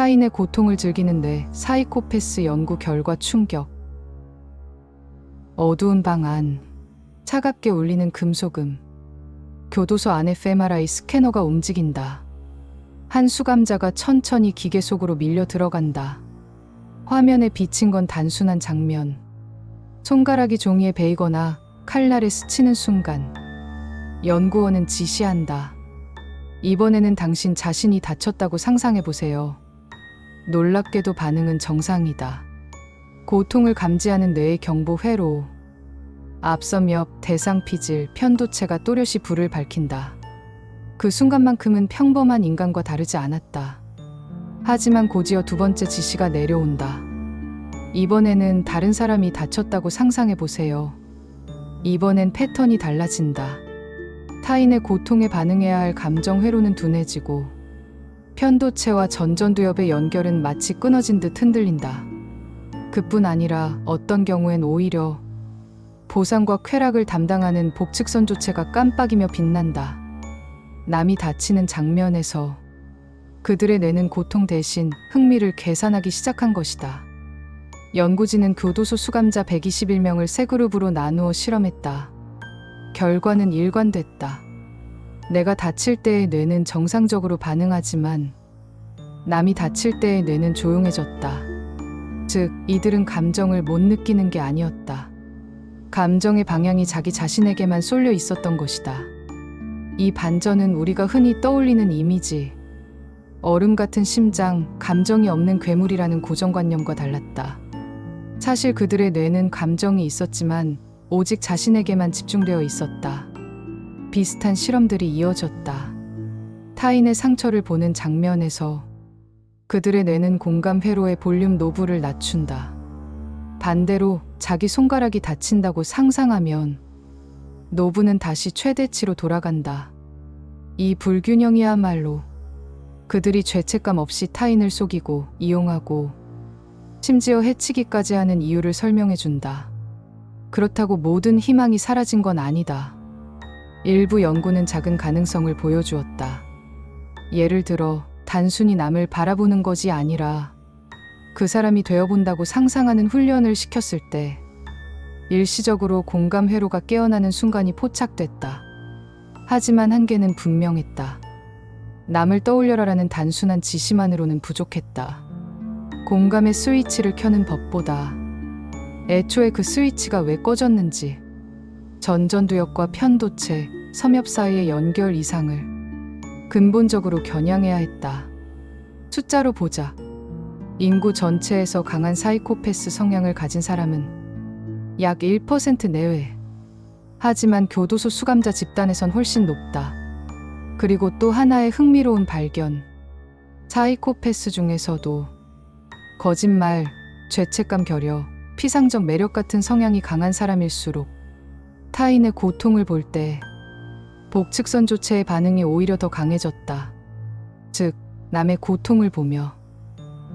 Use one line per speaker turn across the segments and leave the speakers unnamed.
타인의 고통을 즐기는데 사이코패스 연구 결과 충격. 어두운 방 안, 차갑게 울리는 금속음. 교도소 안에 fMRI 스캐너가 움직인다. 한 수감자가 천천히 기계 속으로 밀려 들어간다. 화면에 비친 건 단순한 장면. 손가락이 종이에 베이거나 칼날에 스치는 순간 연구원은 지시한다. 이번에는 당신 자신이 다쳤다고 상상해보세요. 놀랍게도 반응은 정상이다. 고통을 감지하는 뇌의 경보 회로, 앞섬엽, 대상피질, 편도체가 또렷이 불을 밝힌다. 그 순간만큼은 평범한 인간과 다르지 않았다. 하지만 곧이어 두 번째 지시가 내려온다. 이번에는 다른 사람이 다쳤다고 상상해보세요. 이번엔 패턴이 달라진다. 타인의 고통에 반응해야 할 감정 회로는 둔해지고 편도체와 전전두엽의 연결은 마치 끊어진 듯 흔들린다. 그뿐 아니라 어떤 경우엔 오히려 보상과 쾌락을 담당하는 복측선 조체가 깜빡이며 빛난다. 남이 다치는 장면에서 그들의 뇌는 고통 대신 흥미를 계산하기 시작한 것이다. 연구진은 교도소 수감자 121명을 세 그룹으로 나누어 실험했다. 결과는 일관됐다. 내가 다칠 때의 뇌는 정상적으로 반응하지만 남이 다칠 때의 뇌는 조용해졌다. 즉, 이들은 감정을 못 느끼는 게 아니었다. 감정의 방향이 자기 자신에게만 쏠려 있었던 것이다. 이 반전은 우리가 흔히 떠올리는 이미지, 얼음 같은 심장, 감정이 없는 괴물이라는 고정관념과 달랐다. 사실 그들의 뇌는 감정이 있었지만 오직 자신에게만 집중되어 있었다. 비슷한 실험들이 이어졌다. 타인의 상처를 보는 장면에서 그들의 뇌는 공감 회로의 볼륨 노브를 낮춘다. 반대로 자기 손가락이 다친다고 상상하면 노브는 다시 최대치로 돌아간다. 이 불균형이야말로 그들이 죄책감 없이 타인을 속이고 이용하고 심지어 해치기까지 하는 이유를 설명해준다. 그렇다고 모든 희망이 사라진 건 아니다. 일부 연구는 작은 가능성을 보여주었다. 예를 들어 단순히 남을 바라보는 것이 아니라 그 사람이 되어본다고 상상하는 훈련을 시켰을 때 일시적으로 공감 회로가 깨어나는 순간이 포착됐다. 하지만 한계는 분명했다. 남을 떠올려라라는 단순한 지시만으로는 부족했다. 공감의 스위치를 켜는 법보다 애초에 그 스위치가 왜 꺼졌는지, 전전두엽과 편도체, 섬엽 사이의 연결 이상을 근본적으로 겨냥해야 했다. 숫자로 보자. 인구 전체에서 강한 사이코패스 성향을 가진 사람은 약 1% 내외. 하지만 교도소 수감자 집단에선 훨씬 높다. 그리고 또 하나의 흥미로운 발견. 사이코패스 중에서도 거짓말, 죄책감 결여, 피상적 매력 같은 성향이 강한 사람일수록 타인의 고통을 볼 때 복측선 조체의 반응이 오히려 더 강해졌다. 즉, 남의 고통을 보며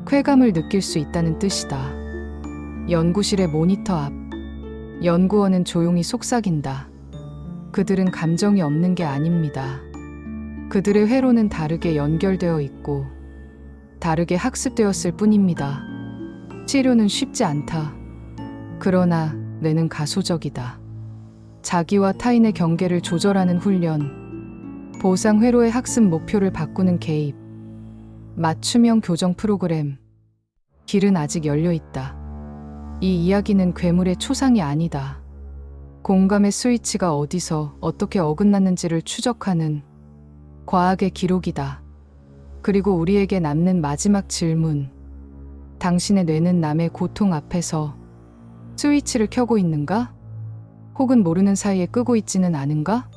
쾌감을 느낄 수 있다는 뜻이다. 연구실의 모니터 앞, 연구원은 조용히 속삭인다. 그들은 감정이 없는 게 아닙니다. 그들의 회로는 다르게 연결되어 있고 다르게 학습되었을 뿐입니다. 치료는 쉽지 않다. 그러나 뇌는 가소적이다. 자기와 타인의 경계를 조절하는 훈련, 보상 회로의 학습 목표를 바꾸는 개입, 맞춤형 교정 프로그램. 길은 아직 열려 있다. 이 이야기는 괴물의 초상이 아니다. 공감의 스위치가 어디서 어떻게 어긋났는지를 추적하는 과학의 기록이다. 그리고 우리에게 남는 마지막 질문. 당신의 뇌는 남의 고통 앞에서 스위치를 켜고 있는가? 혹은 모르는 사이에 끄고 있지는 않은가?